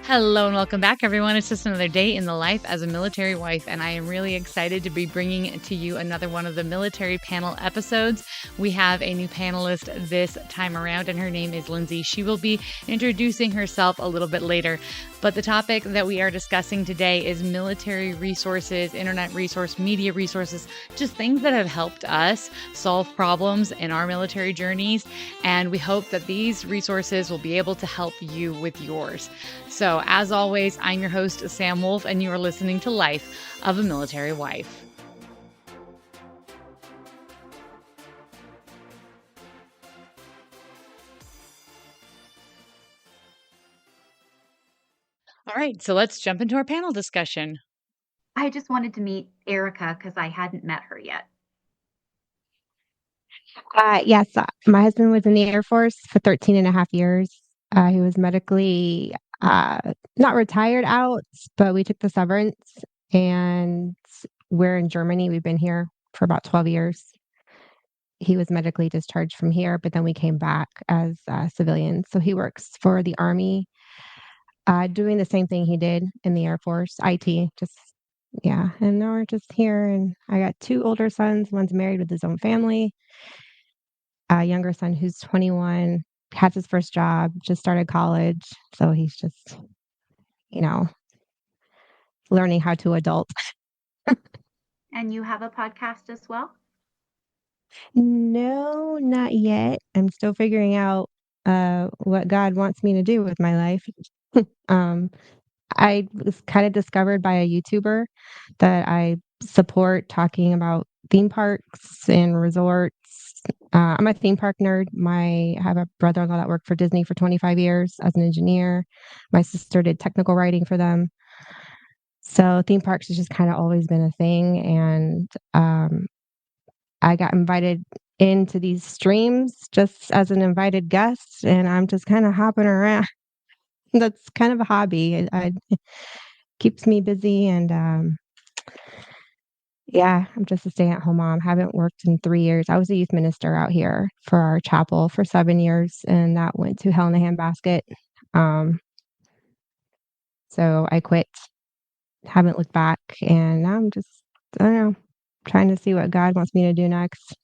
Hello and welcome back, everyone. It's just another day in the life as a military wife, and I am really excited to be bringing to you another one of the military panel episodes. We have a new panelist this time around, and her name is Lindsay. She will be introducing herself a little bit later. But the topic that we are discussing today is military resources, internet resource, media resources, just things that have helped us solve problems in our military journeys. And we hope that these resources will be able to help you with yours. So, as always, I'm your host, Sam Wolf, and you are listening to Life of a Military Wife. All right, so let's jump into our panel discussion. I just wanted to meet Erica because I hadn't met her yet. Yes, my husband was in the Air Force for 13 and a half years. He was medically not retired out, but we took the severance and we're in Germany. We've been here for about 12 years. He was medically discharged from here, but then we came back as civilians. So he works for the Army, doing the same thing he did in the Air Force, IT, just yeah. And now we're just here, and I got two older sons. One's married with his own family. A younger son who's 21, has his first job, just started college. So he's just, you know, learning how to adult. And you have a podcast as well? No, not yet. I'm still figuring out what God wants me to do with my life. um, I was kind of discovered by a YouTuber that I support talking about theme parks and resorts. I'm a theme park nerd. I have a brother-in-law that worked for Disney for 25 years as an engineer. My sister did technical writing for them. So theme parks has just kind of always been a thing. And I got invited into these streams just as an invited guest, and I'm just kind of hopping around. That's kind of a hobby. It keeps me busy, and yeah, I'm just a stay-at-home mom. Haven't worked in 3 years. I was a youth minister out here for our chapel for 7 years, and that went to hell in a handbasket. Um, so I quit, haven't looked back, and now I'm just, I don't know, trying to see what God wants me to do next.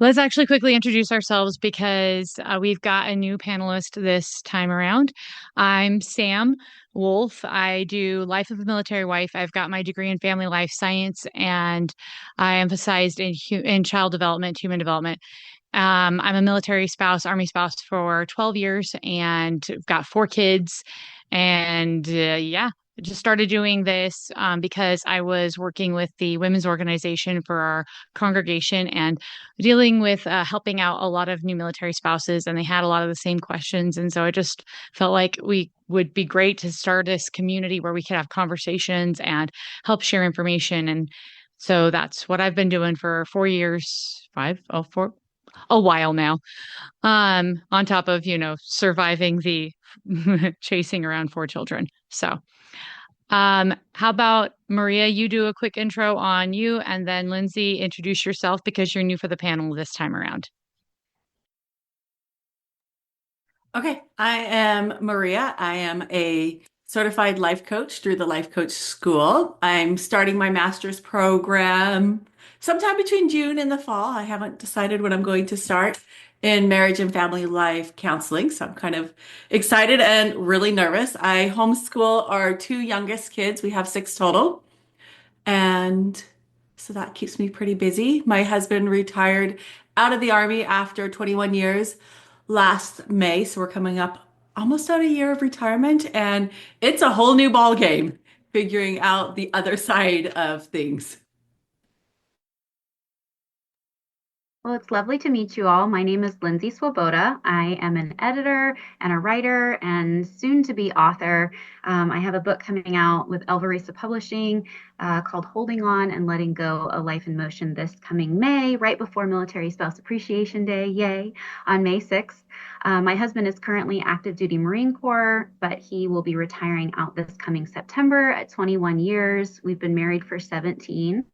Let's actually quickly introduce ourselves because we've got a new panelist this time around. I'm Sam Wolf. I do Life of a Military Wife. I've got my degree in family life science, and I emphasized in child development, human development. I'm a military spouse, Army spouse for 12 years, and I've got 4 kids. And yeah, I just started doing this because I was working with the women's organization for our congregation and dealing with helping out a lot of new military spouses, and they had a lot of the same questions. And so I just felt like we would be great to start this community where we could have conversations and help share information. And so that's what I've been doing for 4 years, a while now. On top of, surviving the chasing around 4 children. So, how about Maria, you do a quick intro on you, and then Lindsay, introduce yourself because you're new for the panel this time around. Okay, I am Maria. I am a certified life coach through the Life Coach School. I'm starting my master's program sometime between June and the fall. I haven't decided when I'm going to start in marriage and family life counseling, so I'm kind of excited and really nervous. I homeschool our 2 youngest kids. We have 6 total, and so that keeps me pretty busy. My husband retired out of the Army after 21 years last May, so we're coming up almost out a year of retirement, and it's a whole new ball game figuring out the other side of things. Well, it's lovely to meet you all. My name is Lindsay Swoboda. I am an editor and a writer and soon to be author. I have a book coming out with Alvareza Publishing called Holding On and Letting Go, A Life in Motion this coming May, right before Military Spouse Appreciation Day, yay, on May 6th. My husband is currently active duty Marine Corps, but he will be retiring out this coming September at 21 years. We've been married for 17.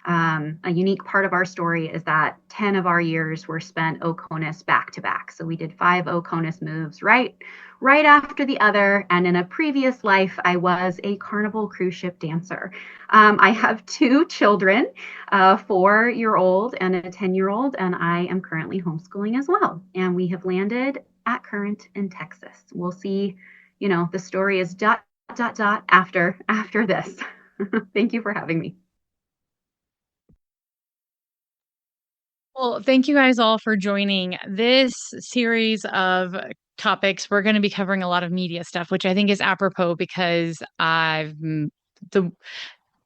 A unique part of our story is that 10 of our years were spent OCONUS back to back. So we did 5 OCONUS moves right after the other. And in a previous life, I was a Carnival cruise ship dancer. I have 2 children, a 4-year-old and a 10-year-old, and I am currently homeschooling as well. And we have landed at Current in Texas. We'll see, the story is ... after this. Thank you for having me. Well, thank you guys all for joining this series of topics. We're going to be covering a lot of media stuff, which I think is apropos because the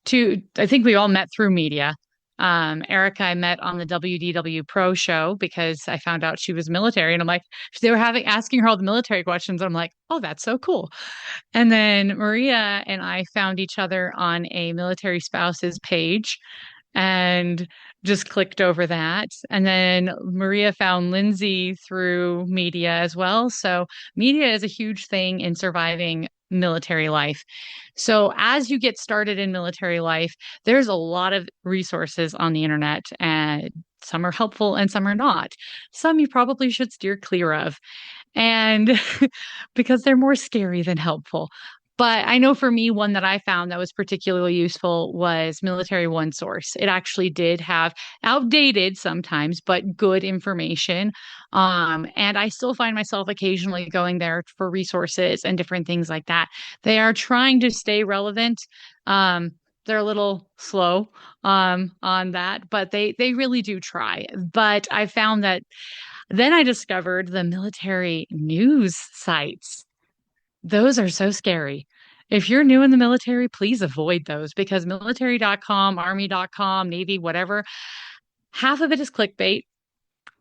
I think we all met through media. Erica, I met on the WDW Pro show because I found out she was military, and I'm like, they were asking her all the military questions. I'm like, oh, that's so cool. And then Maria and I found each other on a military spouses page and just clicked over that. And then Maria found Lindsay through media as well. So media is a huge thing in surviving military life. So as you get started in military life, there's a lot of resources on the internet, and some are helpful and some are not. Some you probably should steer clear of, and because they're more scary than helpful. But I know for me, one that I found that was particularly useful was Military One Source. It actually did have outdated sometimes, but good information. And I still find myself occasionally going there for resources and different things like that. They are trying to stay relevant. They're a little slow on that, but they really do try. But I found that then I discovered the military news sites. Those are so scary. If you're new in the military, please avoid those because military.com, army.com, Navy, whatever, half of it is clickbait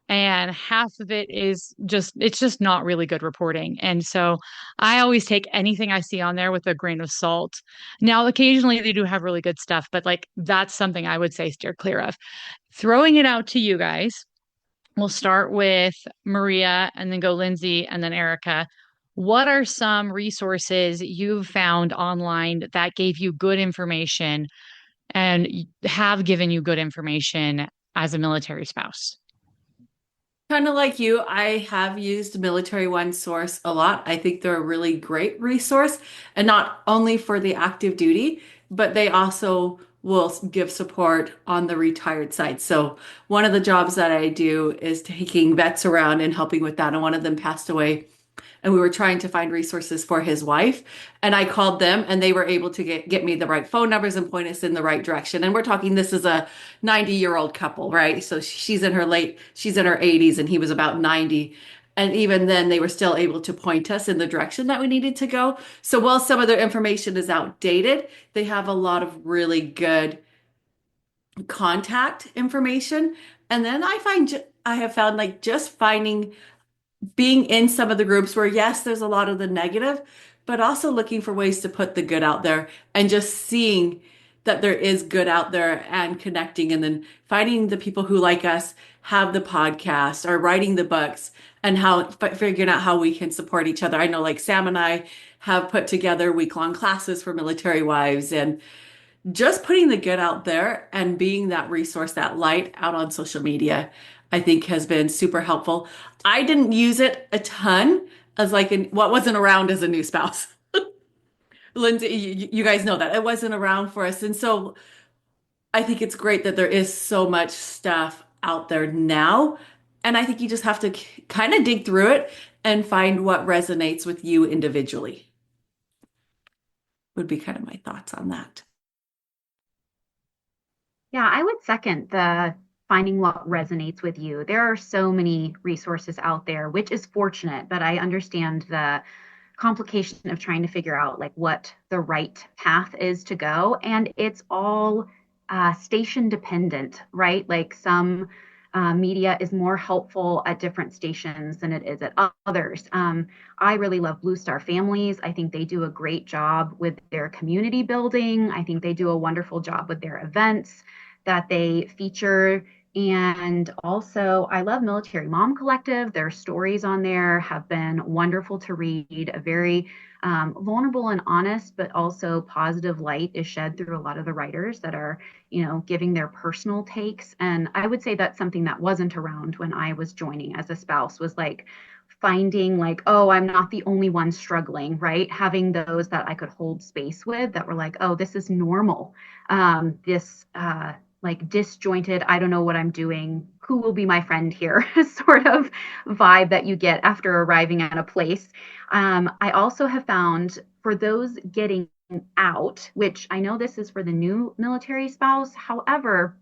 and half of it is it's just not really good reporting. And so I always take anything I see on there with a grain of salt. Now, occasionally they do have really good stuff, but like that's something I would say steer clear of. Throwing it out to you guys. We'll start with Maria and then go Lindsay and then Erica. What are some resources you've found online that gave you good information and have given you good information as a military spouse? Kind of like you, I have used Military One Source a lot. I think they're a really great resource, and not only for the active duty, but they also will give support on the retired side. So one of the jobs that I do is taking vets around and helping with that. And one of them passed away, and we were trying to find resources for his wife, and I called them and they were able to get me the right phone numbers and point us in the right direction. And we're talking, this is a 90-year-old couple, right? So she's in her 80s and he was about 90. And even then they were still able to point us in the direction that we needed to go. So while some of their information is outdated, they have a lot of really good contact information. And then I have found like just finding being in some of the groups where, yes, there's a lot of the negative, but also looking for ways to put the good out there and just seeing that there is good out there and connecting, and then finding the people who like us have the podcast or writing the books and figuring out how we can support each other. I know like Sam and I have put together week-long classes for military wives, and just putting the good out there and being that resource, that light out on social media, I think has been super helpful. I didn't use it a ton as what wasn't around as a new spouse. Lindsay, you guys know that it wasn't around for us. And so I think it's great that there is so much stuff out there now. And I think you just have to kind of dig through it and find what resonates with you individually. Would be kind of my thoughts on that. Yeah, I would second the finding what resonates with you. There are so many resources out there, which is fortunate, but I understand the complication of trying to figure out like what the right path is to go. And it's all station dependent, right? Like some media is more helpful at different stations than it is at others. I really love Blue Star Families. I think they do a great job with their community building. I think they do a wonderful job with their events that they feature. And also, I love Military Mom Collective. Their stories on there have been wonderful to read. A very vulnerable and honest, but also positive light is shed through a lot of the writers that are, giving their personal takes. And I would say that's something that wasn't around when I was joining as a spouse, was like finding like, oh, I'm not the only one struggling, right? Having those that I could hold space with that were like, oh, this is normal. This like disjointed, I don't know what I'm doing, who will be my friend here sort of vibe that you get after arriving at a place. I also have found for those getting out, which I know this is for the new military spouse. However,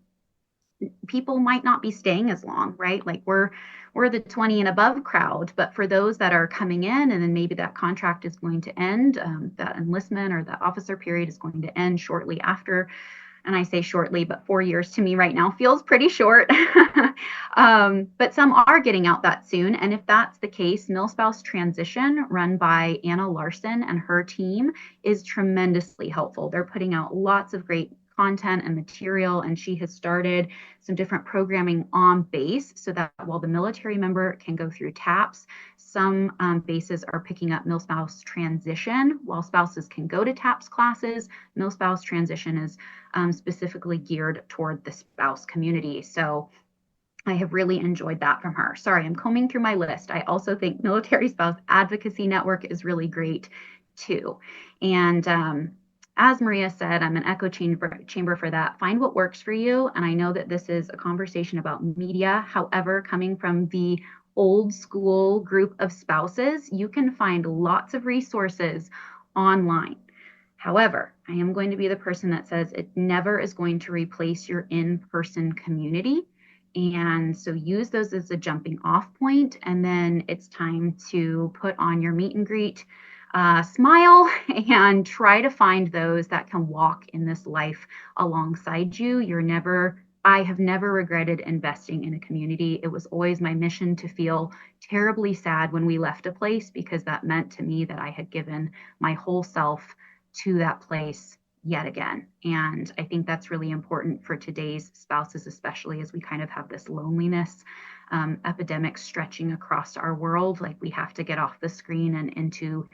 people might not be staying as long, right? Like we're the 20 and above crowd, but for those that are coming in and then maybe that contract is going to end, that enlistment or the officer period is going to end shortly after. And I say shortly, but 4 years to me right now feels pretty short. But some are getting out that soon. And if that's the case, MilSpouse Transition, run by Anna Larson and her team, is tremendously helpful. They're putting out lots of great content and material, and she has started some different programming on base so that while the military member can go through TAPS, some bases are picking up MilSpouse Transition. While spouses can go to TAPS classes, MilSpouse Transition is specifically geared toward the spouse community. So I have really enjoyed that from her. Sorry, I'm combing through my list. I also think Military Spouse Advocacy Network is really great too. And as Maria said, I'm an echo chamber for that. Find what works for you. And I know that this is a conversation about media. However, coming from the old school group of spouses, you can find lots of resources online. However, I am going to be the person that says it never is going to replace your in-person community. And so use those as a jumping off point. And then it's time to put on your meet and greet smile and try to find those that can walk in this life alongside you. I have never regretted investing in a community. It was always my mission to feel terribly sad when we left a place because that meant to me that I had given my whole self to that place yet again. And I think that's really important for today's spouses, especially as we kind of have this loneliness epidemic stretching across our world. Like we have to get off the screen and into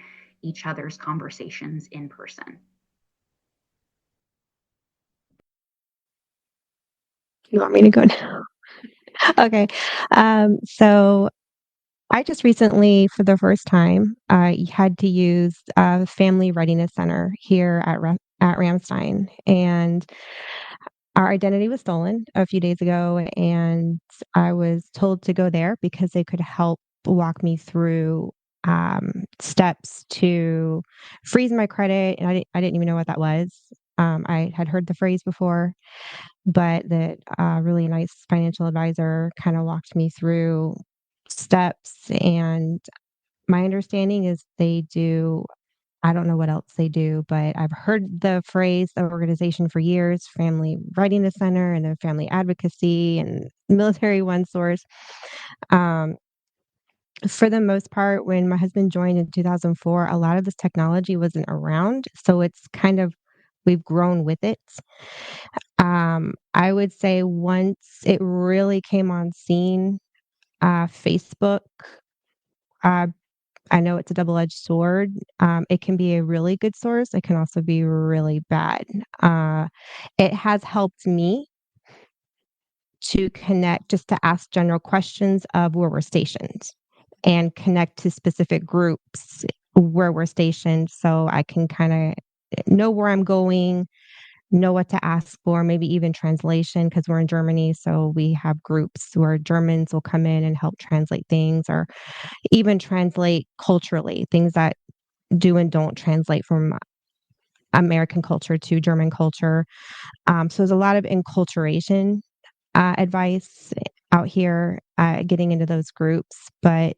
each other's conversations in person. You want me to go now? Okay. So I just recently, for the first time, had to use a family readiness center here at Ramstein, and our identity was stolen a few days ago, and I was told to go there because they could help walk me through steps to freeze my credit, and I didn't even know what that was. I had heard the phrase before, but that really nice financial advisor kind of walked me through steps. And my understanding is they do, I don't know what else they do, but I've heard the phrase, the organization for years, Family Readiness Center and then Family Advocacy and Military One Source. For the most part, when my husband joined in 2004, a lot of this technology wasn't around. So it's kind of, we've grown with it. I would say once it really came on scene, Facebook, uh, I know it's a double-edged sword. It can be a really good source. It can also be really bad. It has helped me to connect, just to ask general questions of where we're stationed and connect to specific groups where we're stationed so I can kind of know where I'm going, know what to ask for, maybe even translation because we're in Germany. So we have groups where Germans will come in and help translate things or even translate culturally, things that do and don't translate from American culture to German culture. So there's a lot of enculturation advice out here, getting into those groups. But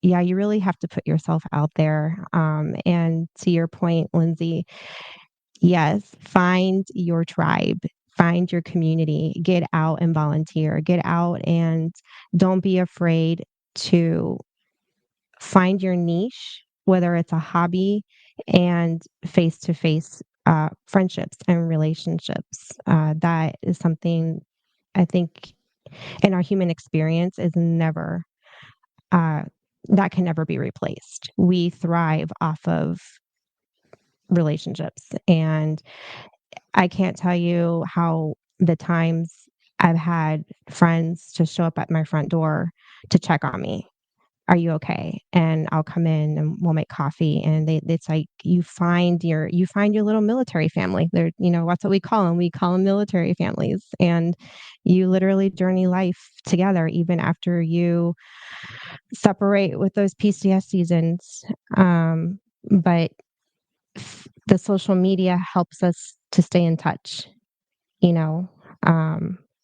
yeah, you really have to put yourself out there. And to your point, Lindsay, yes, find your tribe, find your community, get out and volunteer, get out and don't be afraid to find your niche, whether it's a hobby and face to face friendships and relationships. That is something I think in our human experience is never, uh, that can never be replaced. We thrive off of relationships. And I can't tell you how the times I've had friends just show up at my front door to check on me. Are you okay? And I'll come in and we'll make coffee. And it's like you find your little military family. They're, that's what we call them. We call them military families. And you literally journey life together, even after you separate with those PCS seasons. But the social media helps us to stay in touch, you know.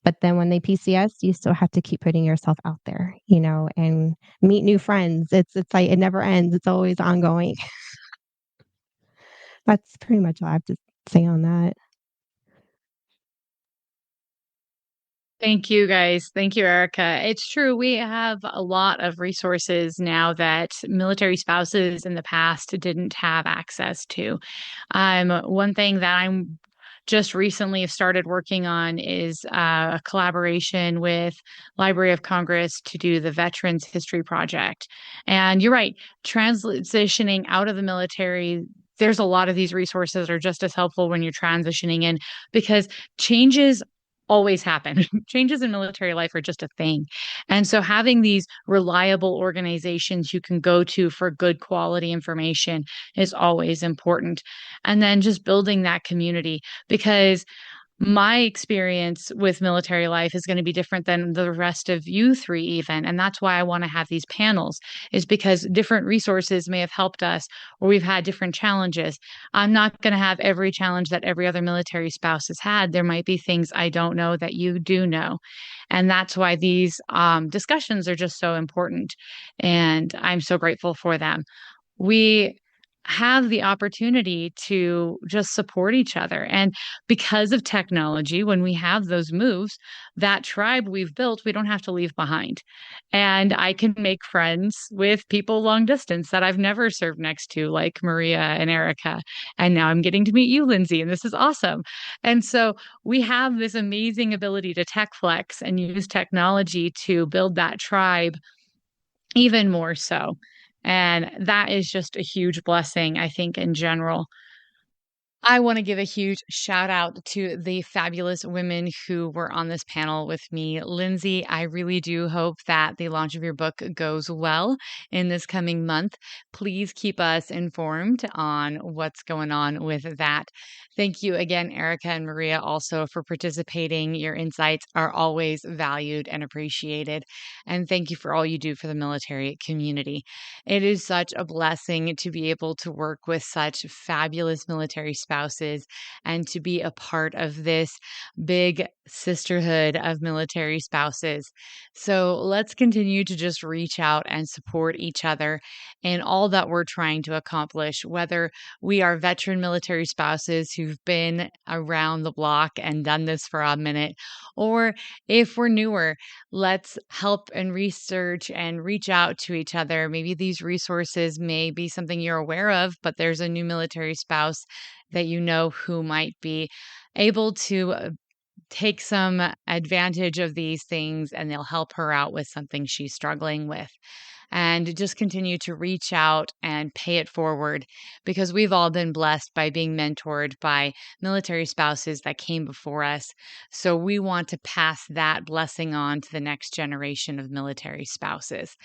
But then when they PCS, you still have to keep putting yourself out there, and meet new friends. It's like it never ends. It's always ongoing. That's pretty much all I have to say on that. Thank you, guys. Thank you, Erica. It's true. We have a lot of resources now that military spouses in the past didn't have access to. One thing that I'm just recently have started working on is a collaboration with Library of Congress to do the Veterans History Project. And you're right, transitioning out of the military, there's a lot of these resources that are just as helpful when you're transitioning in because changes always happen. Changes in military life are just a thing. And so having these reliable organizations you can go to for good quality information is always important. And then just building that community because my experience with military life is going to be different than the rest of you three even, and that's why I want to have these panels, is because different resources may have helped us or we've had different challenges. I'm not going to have every challenge that every other military spouse has had. There might be things I don't know that you do know, and that's why these discussions are just so important, and I'm so grateful for them. We have the opportunity to just support each other. And because of technology, when we have those moves, that tribe we've built, we don't have to leave behind. And I can make friends with people long distance that I've never served next to, like Maria and Erica. And now I'm getting to meet you, Lindsay, and this is awesome. And so we have this amazing ability to tech flex and use technology to build that tribe even more so. And that is just a huge blessing, I think, in general. I want to give a huge shout out to the fabulous women who were on this panel with me. Lindsay, I really do hope that the launch of your book goes well in this coming month. Please keep us informed on what's going on with that. Thank you again, Erica and Maria, also for participating. Your insights are always valued and appreciated. And thank you for all you do for the military community. It is such a blessing to be able to work with such fabulous military spouses and to be a part of this big sisterhood of military spouses. So let's continue to just reach out and support each other in all that we're trying to accomplish, whether we are veteran military spouses who've been around the block and done this for a minute, or if we're newer, let's help and research and reach out to each other. Maybe these resources may be something you're aware of, but there's a new military spouse that you know who might be able to take some advantage of these things and they'll help her out with something she's struggling with. And just continue to reach out and pay it forward because we've all been blessed by being mentored by military spouses that came before us. So we want to pass that blessing on to the next generation of military spouses.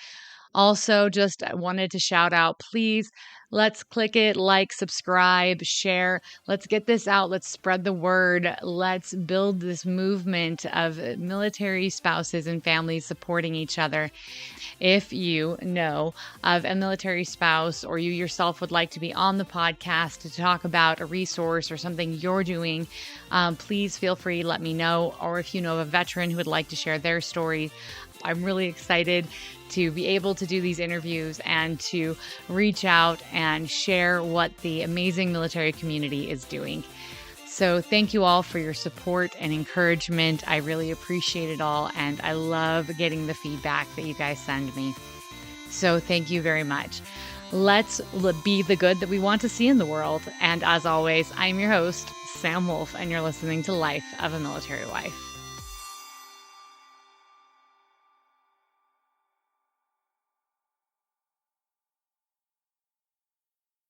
Also, just wanted to shout out, please, let's click it, like, subscribe, share. Let's get this out. Let's spread the word. Let's build this movement of military spouses and families supporting each other. If you know of a military spouse or you yourself would like to be on the podcast to talk about a resource or something you're doing, please feel free to let me know. Or if you know of a veteran who would like to share their story, I'm really excited to be able to do these interviews and to reach out and share what the amazing military community is doing. So thank you all for your support and encouragement. I really appreciate it all, and I love getting the feedback that you guys send me. So thank you very much. Let's be the good that we want to see in the world. And as always, I'm your host, Sam Wolf, and you're listening to Life of a Military Wife.